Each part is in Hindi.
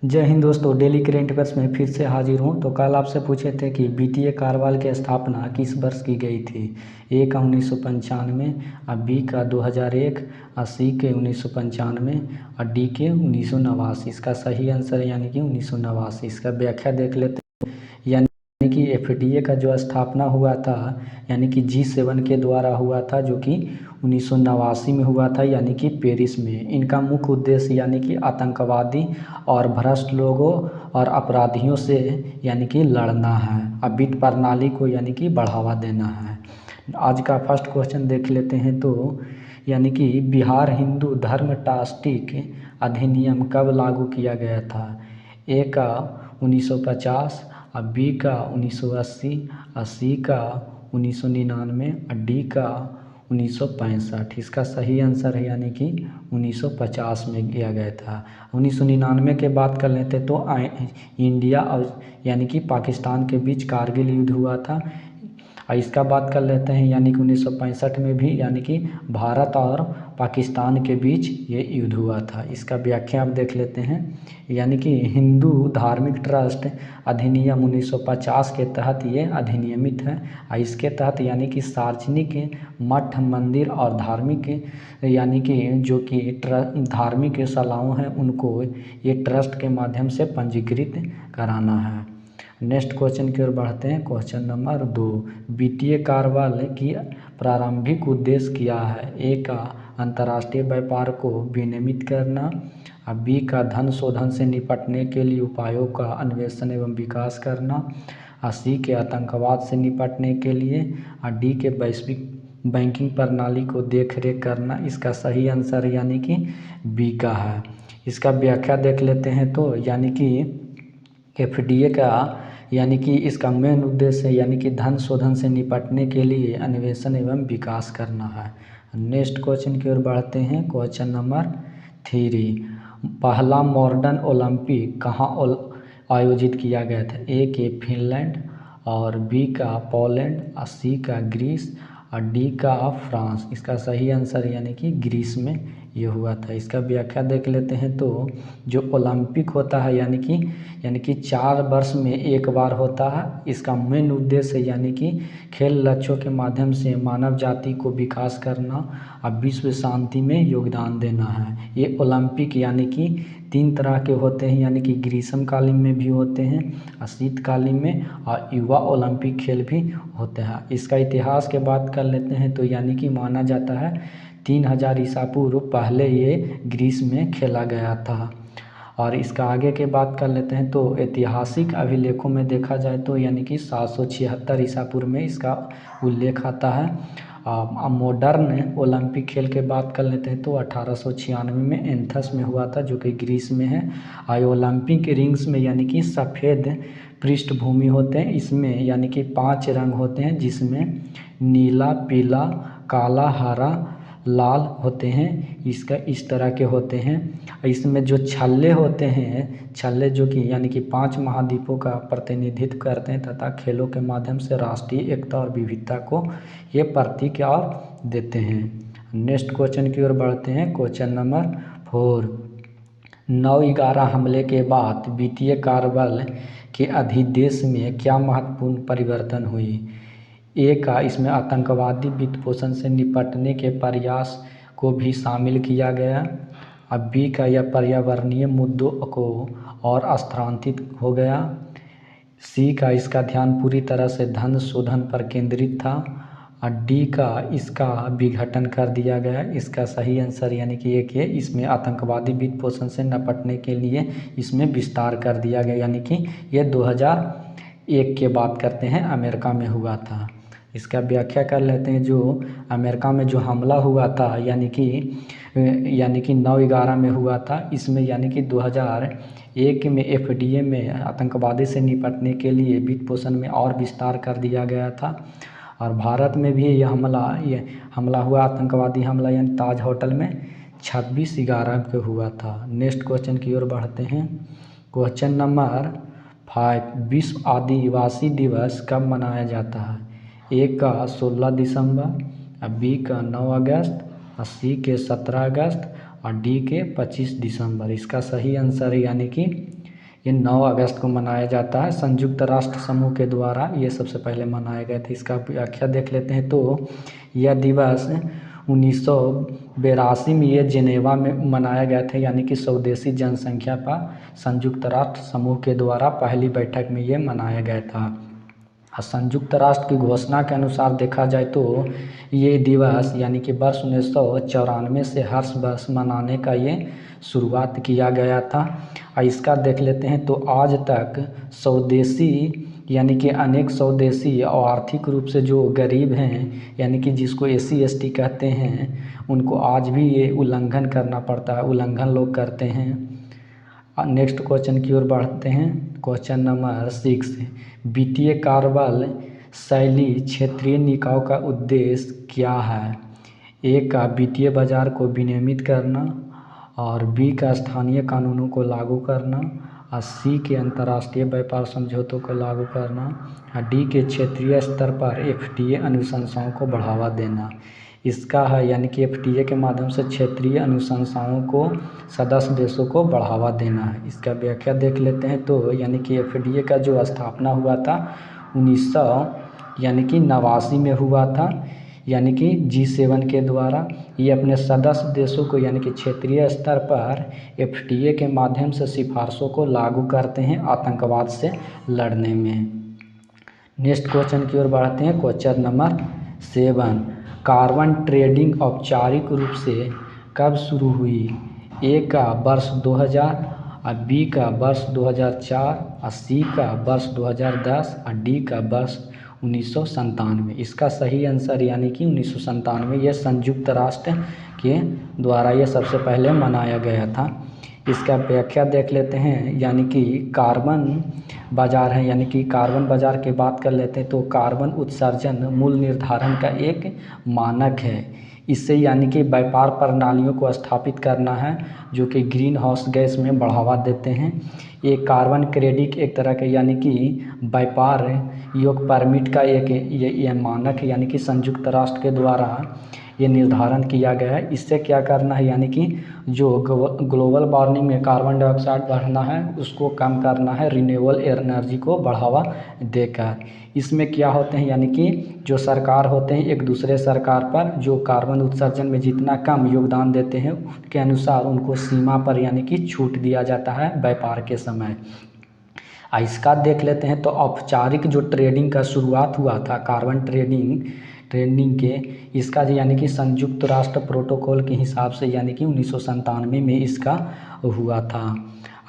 जय हिंद दोस्तों, डेली करेंट अफेयर्स में फिर से हाजिर हूँ। तो कल आपसे पूछे थे कि बीटीए कारवाल की स्थापना किस वर्ष की गई थी। ए का 1995, और बी का 2001, और सी के 1995, और डी के 1989। इसका सही आंसर यानी कि 1989। इसका व्याख्या देख लेते हैं। यानी कि एफडीए का जो स्थापना हुआ था यानी कि G7 के द्वारा हुआ था, जो कि 1989 में हुआ था, यानी कि पेरिस में। इनका मुख्य उद्देश्य यानी कि आतंकवादी और भ्रष्ट लोगों और अपराधियों से यानी कि लड़ना है, और वित्त प्रणाली को यानी कि बढ़ावा देना है। आज का फर्स्ट क्वेश्चन देख लेते हैं। तो यानी कि बिहार हिंदू धर्म ट्रस्टी अधिनियम कब लागू किया गया था। ए का 1950, और बी का 1980, और सी का 1999, और डी का 1965। इसका सही आंसर है यानी कि 1950 में किया गया था। 1999 के बात कर लेते तो इंडिया और यानी कि पाकिस्तान के बीच कारगिल युद्ध हुआ था। और इसका बात कर लेते हैं यानी कि 1965 में भी यानी कि भारत और पाकिस्तान के बीच ये युद्ध हुआ था। इसका व्याख्या आप देख लेते हैं। यानी कि हिंदू धार्मिक ट्रस्ट अधिनियम 1950 के तहत ये अधिनियमित है। और इसके तहत यानी कि सार्वजनिक मठ मंदिर और धार्मिक यानी कि जो कि धार्मिक सलाहों हैं उनको ये ट्रस्ट के माध्यम से पंजीकृत कराना है। नेक्स्ट क्वेश्चन की ओर बढ़ते हैं। क्वेश्चन नंबर 2, बीटीए कारवाल की प्रारंभिक उद्देश्य क्या है। ए का अंतर्राष्ट्रीय व्यापार को विनियमित करना, और बी का धन शोधन से निपटने के लिए उपायों का अन्वेषण एवं विकास करना, और सी के आतंकवाद से निपटने के लिए, और डी के वैश्विक बैंकिंग प्रणाली को देखरेख करना। इसका सही आंसर यानी कि बी का है। इसका व्याख्या देख लेते हैं। तो यानी कि एफडीए का यानी कि इसका मेन उद्देश्य है यानी कि धन शोधन से निपटने के लिए अन्वेषण एवं विकास करना है। नेक्स्ट क्वेश्चन की ओर बढ़ते हैं। क्वेश्चन नंबर 3, पहला मॉडर्न ओलंपिक कहाँ आयोजित किया गया था। ए के फिनलैंड, और बी का पोलैंड, और सी का ग्रीस, और डी का फ्रांस। इसका सही आंसर यानी कि ग्रीस में ये हुआ था। इसका व्याख्या देख लेते हैं। तो जो ओलंपिक होता है यानी कि 4 वर्ष में एक बार होता है। इसका मेन उद्देश्य यानी कि खेल लक्ष्यों के माध्यम से मानव जाति को विकास करना और विश्व शांति में योगदान देना है। ये ओलंपिक यानी कि 3 तरह के होते हैं, यानी कि ग्रीष्मकालीन में भी होते हैं, और शीतकालीन में, और युवा ओलंपिक खेल भी होते हैं। इसका इतिहास के बात कर लेते हैं। तो यानी कि माना जाता है 3000 ईसा पूर्व पहले ये ग्रीस में खेला गया था। और इसका आगे के बात कर लेते हैं। तो ऐतिहासिक अभिलेखों में देखा जाए तो यानी कि 776 ईसा पूर्व में इसका उल्लेख आता है। मॉडर्न ओलंपिक खेल के बात कर लेते हैं। तो 1896 में एथेंस में हुआ था, जो कि ग्रीस में है। और ओलंपिक रिंग्स में यानी कि सफ़ेद पृष्ठभूमि होते हैं। इसमें यानी कि 5 रंग होते हैं, जिसमें नीला, पीला, काला, हरा, लाल होते हैं। इसका इस तरह के होते हैं। इसमें जो छल्ले होते हैं, छल्ले जो कि यानी कि 5 महाद्वीपों का प्रतिनिधित्व करते हैं तथा खेलों के माध्यम से राष्ट्रीय एकता और विविधता को ये प्रतीक और देते हैं। नेक्स्ट क्वेश्चन की ओर बढ़ते हैं। क्वेश्चन नंबर 4, 9/11 हमले के बाद बीटीए कारवाल के अधिदेश में क्या महत्वपूर्ण परिवर्तन हुई। ए का इसमें आतंकवादी वित्त पोषण से निपटने के प्रयास को भी शामिल किया गया। अब बी का यह पर्यावरणीय मुद्दों को और स्थानांतरित हो गया। सी का इसका ध्यान पूरी तरह से धन शोधन पर केंद्रित था। और डी का इसका विघटन कर दिया गया। इसका सही आंसर यानी कि एक है, इसमें आतंकवादी वित्त पोषण से निपटने के लिए इसमें विस्तार कर दिया गया। यानी कि ये 2001 के बात करते हैं, अमेरिका में हुआ था। इसका व्याख्या कर लेते हैं। जो अमेरिका में जो हमला हुआ था यानी कि 9/11 में हुआ था, इसमें यानी कि 2001 में एफडीए में आतंकवादी से निपटने के लिए वित्त पोषण में और विस्तार कर दिया गया था। और भारत में भी ये हमला हुआ, आतंकवादी हमला यानी ताज होटल में 26/11 को हुआ था। नेक्स्ट क्वेश्चन की ओर बढ़ते हैं। क्वेश्चन नंबर 5, विश्व आदिवासी दिवस कब मनाया जाता है। ए का 16 दिसंबर, और बी का 9 अगस्त, और सी के 17 अगस्त, और डी के 25 दिसंबर। इसका सही आंसर यानी कि ये 9 अगस्त को मनाया जाता है। संयुक्त राष्ट्र समूह के द्वारा ये सबसे पहले मनाए गए थे। इसका व्याख्या देख लेते हैं। तो यह दिवस 1982 में ये जेनेवा में मनाया गया था, यानी कि स्वदेशी जनसंख्या पर संयुक्त राष्ट्र समूह के द्वारा पहली बैठक में ये मनाया गया था। संयुक्त राष्ट्र की घोषणा के अनुसार देखा जाए तो ये दिवस यानी कि वर्ष 1994 से हर वर्ष मनाने का ये शुरुआत किया गया था। और इसका देख लेते हैं। तो आज तक स्वदेशी यानी कि अनेक स्वदेशी और आर्थिक रूप से जो गरीब हैं, यानी कि जिसको SC ST कहते हैं, उनको आज भी ये उल्लंघन करना पड़ता है, उल्लंघन लोग करते हैं। नेक्स्ट क्वेश्चन की ओर बढ़ते हैं। क्वेश्चन नंबर 6, वित्तीय कार्यबल शैली क्षेत्रीय निकायों का उद्देश्य क्या है? ए का वित्तीय बाजार को विनियमित करना, और बी का स्थानीय कानूनों को लागू करना, और सी के अंतर्राष्ट्रीय व्यापार समझौतों को लागू करना, और डी के क्षेत्रीय स्तर पर FTA अनुशंसाओं को बढ़ावा देना। इसका है यानी कि FTA के माध्यम से क्षेत्रीय अनुशंसाओं को सदस्य देशों को बढ़ावा देना है। इसका व्याख्या देख लेते हैं। तो यानी कि FTA का जो स्थापना हुआ था 1989 में हुआ था, यानी कि G7 के द्वारा। ये अपने सदस्य देशों को यानी कि क्षेत्रीय स्तर पर FTA के माध्यम से सिफारिशों को लागू करते हैं आतंकवाद से लड़ने में। नेक्स्ट क्वेश्चन की ओर बढ़ते हैं। क्वेश्चन नंबर 7, कार्बन ट्रेडिंग औपचारिक रूप से कब शुरू हुई? ए का वर्ष 2000, और बी का वर्ष 2004, और सी का वर्ष 2010, और डी का वर्ष 1997। इसका सही आंसर यानी कि 1997 ये संयुक्त राष्ट्र के द्वारा ये सबसे पहले मनाया गया था। इसका व्याख्या देख लेते हैं। यानी कि कार्बन बाजार है, यानी कि कार्बन बाजार की बात कर लेते हैं। तो कार्बन उत्सर्जन मूल्य निर्धारण का एक मानक है। इससे यानी कि व्यापार प्रणालियों को स्थापित करना है जो कि ग्रीन हाउस गैस में बढ़ावा देते हैं। ये कार्बन क्रेडिट एक तरह के यानी कि व्यापार योग परमिट का एक ये मानक है, यानी कि संयुक्त राष्ट्र के द्वारा ये निर्धारण किया गया है। इससे क्या करना है, यानी कि जो ग्लोबल वार्मिंग में कार्बन डाइऑक्साइड बढ़ना है उसको कम करना है रिन्यूएबल एनर्जी को बढ़ावा देकर। इसमें क्या होते हैं, यानी कि जो सरकार होते हैं एक दूसरे सरकार पर जो कार्बन उत्सर्जन में जितना कम योगदान देते हैं उसके अनुसार उनको सीमा पर यानी कि छूट दिया जाता है व्यापार के समय। इसका देख लेते हैं। तो औपचारिक जो ट्रेडिंग का शुरुआत हुआ था कार्बन ट्रेडिंग के, इसका यानी कि संयुक्त राष्ट्र प्रोटोकॉल के हिसाब से यानी कि 1997 में इसका हुआ था।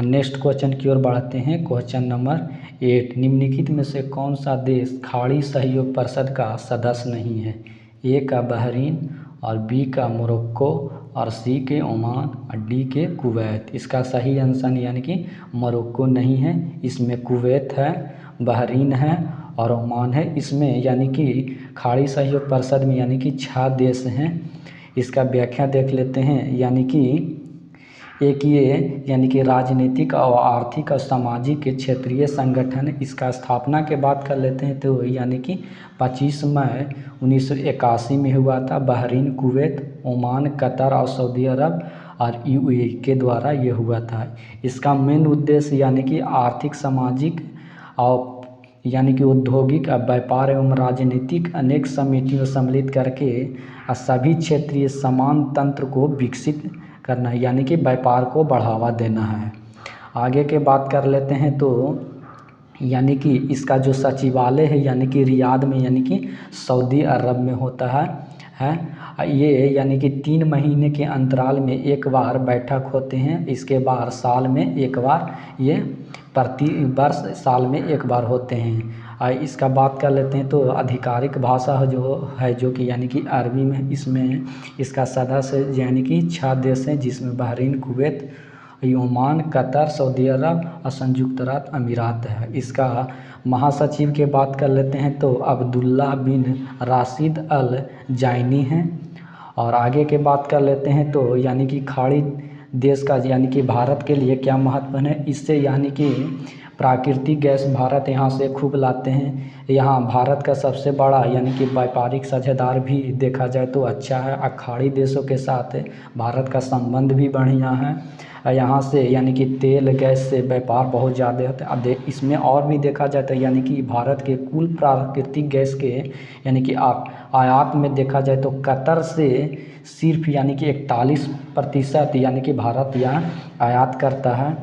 नेक्स्ट क्वेश्चन की ओर बढ़ते हैं। क्वेश्चन नंबर 8, निम्नलिखित में से कौन सा देश खाड़ी सहयोग परिषद का सदस्य नहीं है? ए का बहरीन, और बी का मोरक्को, और सी के ओमान, और डी के कुवैत। इसका सही आंसर यानी कि मोरक्को नहीं है, इसमें कुवैत है, बहरीन है और ओमान है। इसमें यानी कि खाड़ी सहयोग परिषद में यानी कि 6 देश हैं। इसका व्याख्या देख लेते हैं। यानी कि एक ये यानी कि राजनीतिक और आर्थिक और सामाजिक के क्षेत्रीय संगठन, इसका स्थापना के बात कर लेते हैं। तो यानी कि 25 मई 1981 में हुआ था। बहरीन, कुवैत, ओमान, कतर और सऊदी अरब और UAE के द्वारा ये हुआ था। इसका मेन उद्देश्य यानी कि आर्थिक, सामाजिक और यानी कि औद्योगिक, व्यापार एवं राजनीतिक अनेक समितियों सम्मिलित करके सभी क्षेत्रीय समान तंत्र को विकसित करना है, यानी कि व्यापार को बढ़ावा देना है। आगे के बात कर लेते हैं। तो यानी कि इसका जो सचिवालय है यानी कि रियाद में यानी कि सऊदी अरब में होता है। ये यानी कि 3 महीने के अंतराल में एक बार बैठक होते हैं। इसके बाद साल में एक बार ये प्रति वर्ष साल में एक बार होते हैं। इसका बात कर लेते हैं। तो आधिकारिक भाषा जो कि यानी कि अरबी में, इसमें इसका सदस्य यानी कि 6 देश हैं जिसमें Bahrain, Kuwait, Oman, Qatar, Saudi Arabia और संयुक्त राज्य अमीरात है। इसका महासचिव के बात कर लेते हैं। तो अब्दुल्ला बिन राशिद अल जायनी हैं। और आगे के बात कर लेते हैं। तो यानी कि खाड़ी देश का यानी कि भारत के लिए क्या महत्व है, इससे यानी कि प्राकृतिक गैस भारत यहाँ से खूब लाते हैं। यहाँ भारत का सबसे बड़ा यानी कि व्यापारिक साझेदार भी देखा जाए तो अच्छा है। खाड़ी देशों के साथ भारत का संबंध भी बढ़िया है। यहाँ से यानी कि तेल गैस से व्यापार बहुत ज़्यादा होता है। अब इसमें और भी देखा जाए तो यानी कि भारत के कुल प्राकृतिक गैस के यानी कि आयात में देखा जाए तो कतर से सिर्फ यानी कि 41% यानी कि भारत यहाँ आयात करता है।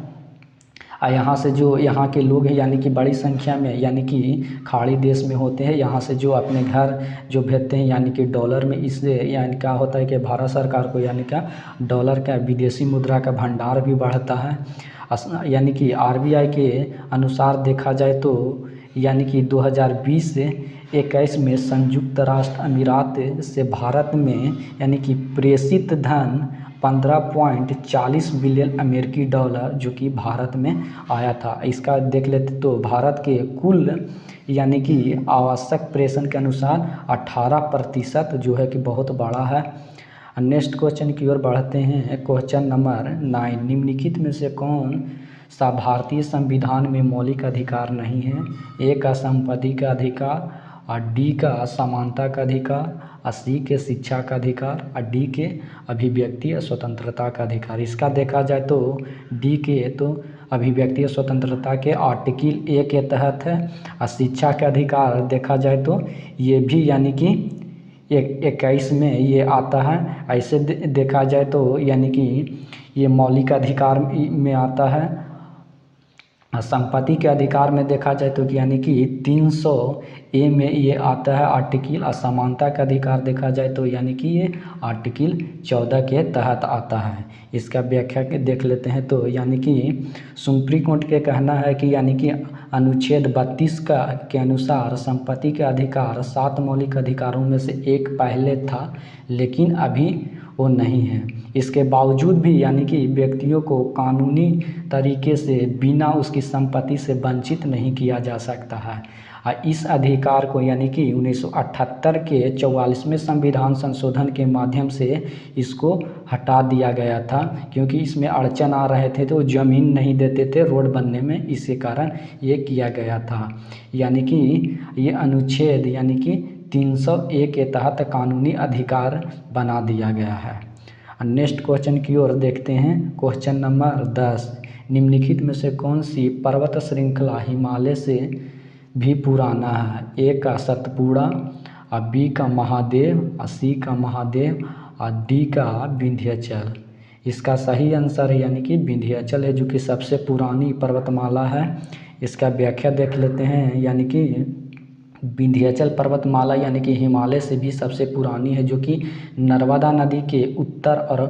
यहाँ से जो यहाँ के लोग हैं यानी कि बड़ी संख्या में यानी कि खाड़ी देश में होते हैं, यहाँ से जो अपने घर जो भेजते हैं यानी कि डॉलर में, इससे यानी क्या होता है कि भारत सरकार को यानी क्या डॉलर का विदेशी मुद्रा का भंडार भी बढ़ता है। यानी कि RBI के अनुसार देखा जाए तो यानी कि 2020 से 21 में संयुक्त राष्ट्र अमीरात से भारत में यानी कि प्रेषित धन 15.40 बिलियन अमेरिकी डॉलर जो कि भारत में आया था। इसका देख लेते तो भारत के कुल यानी कि आवश्यक प्रेषण के अनुसार 18% जो है कि बहुत बड़ा है। नेक्स्ट क्वेश्चन की ओर बढ़ते हैं। क्वेश्चन नंबर 9, निम्नलिखित में से कौन सा भारतीय संविधान में मौलिक अधिकार नहीं है? ए का संपत्ति का अधिकार, और डी का समानता का अधिकार, और सी के शिक्षा का अधिकार, और डी के अभिव्यक्ति और स्वतंत्रता का अधिकार। इसका देखा जाए तो डी के तो अभिव्यक्ति और स्वतंत्रता के आर्टिकल 1 के तहत है, और शिक्षा के अधिकार देखा जाए तो ये भी यानी कि 21 में ये आता है। ऐसे देखा जाए तो यानी कि ये मौलिक अधिकार में आता है। संपत्ति के अधिकार में देखा जाए तो यानी कि 300A में ये आता है आर्टिकल। असमानता का अधिकार देखा जाए तो यानी कि ये आर्टिकल 14 के तहत आता है। इसका व्याख्या के देख लेते हैं तो यानी कि सुप्रीम कोर्ट के कहना है कि यानी कि अनुच्छेद 32 के अनुसार संपत्ति के अधिकार 7 मौलिक अधिकारों में से एक पहले था, लेकिन अभी वो नहीं है। इसके बावजूद भी यानी कि व्यक्तियों को कानूनी तरीके से बिना उसकी संपत्ति से वंचित नहीं किया जा सकता है। इस अधिकार को यानी कि 1978 के 44वें संविधान संशोधन के माध्यम से इसको हटा दिया गया था, क्योंकि इसमें अड़चन आ रहे थे तो ज़मीन नहीं देते थे रोड बनने में, इसी कारण ये किया गया था। यानी कि ये अनुच्छेद यानी कि 301 के तहत कानूनी अधिकार बना दिया गया है। नेक्स्ट क्वेश्चन की ओर देखते हैं। क्वेश्चन नंबर 10, निम्नलिखित में से कौन सी पर्वत श्रृंखला हिमालय से भी पुराना है? ए का सतपुड़ा, और बी का महादेव, और सी का महादेव, और डी का विंध्याचल। इसका सही आंसर यानी कि विंध्याचल है, जो कि सबसे पुरानी पर्वतमाला है। इसका व्याख्या देख लेते हैं। यानी कि विंध्याचल पर्वतमाला यानी कि हिमालय से भी सबसे पुरानी है, जो कि नर्मदा नदी के उत्तर और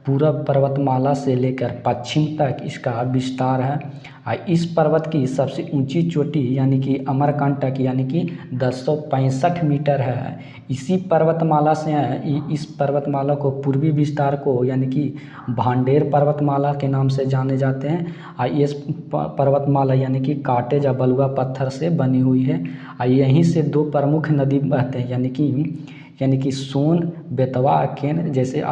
पूरब पर्वतमाला से लेकर पश्चिम तक इसका विस्तार है। इस पर्वत की सबसे ऊंची चोटी यानी कि अमरकंटक यानी कि 1065 मीटर है। इसी पर्वतमाला से इस पर्वतमाला को पूर्वी विस्तार को यानी कि भांडेर पर्वतमाला के नाम से जाने जाते हैं। इस पर्वतमाला यानी कि काटेज या बलुआ पत्थर से बनी हुई है। यहीं से 2 प्रमुख नदी बहते हैं यानी कि सोन बेतवा केन जैसे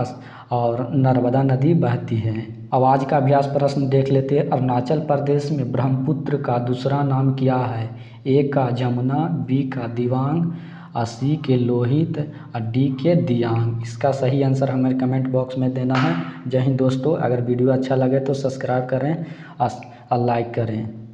और नर्मदा नदी बहती है। अब आज का अभ्यास प्रश्न देख लेते हैं। अरुणाचल प्रदेश में ब्रह्मपुत्र का दूसरा नाम क्या है? ए का जमुना, बी का दिबांग, और सी के लोहित, और डी के दियांग। इसका सही आंसर हमें कमेंट बॉक्स में देना है। जय हिंद दोस्तों। अगर वीडियो अच्छा लगे तो सब्सक्राइब करें और लाइक करें।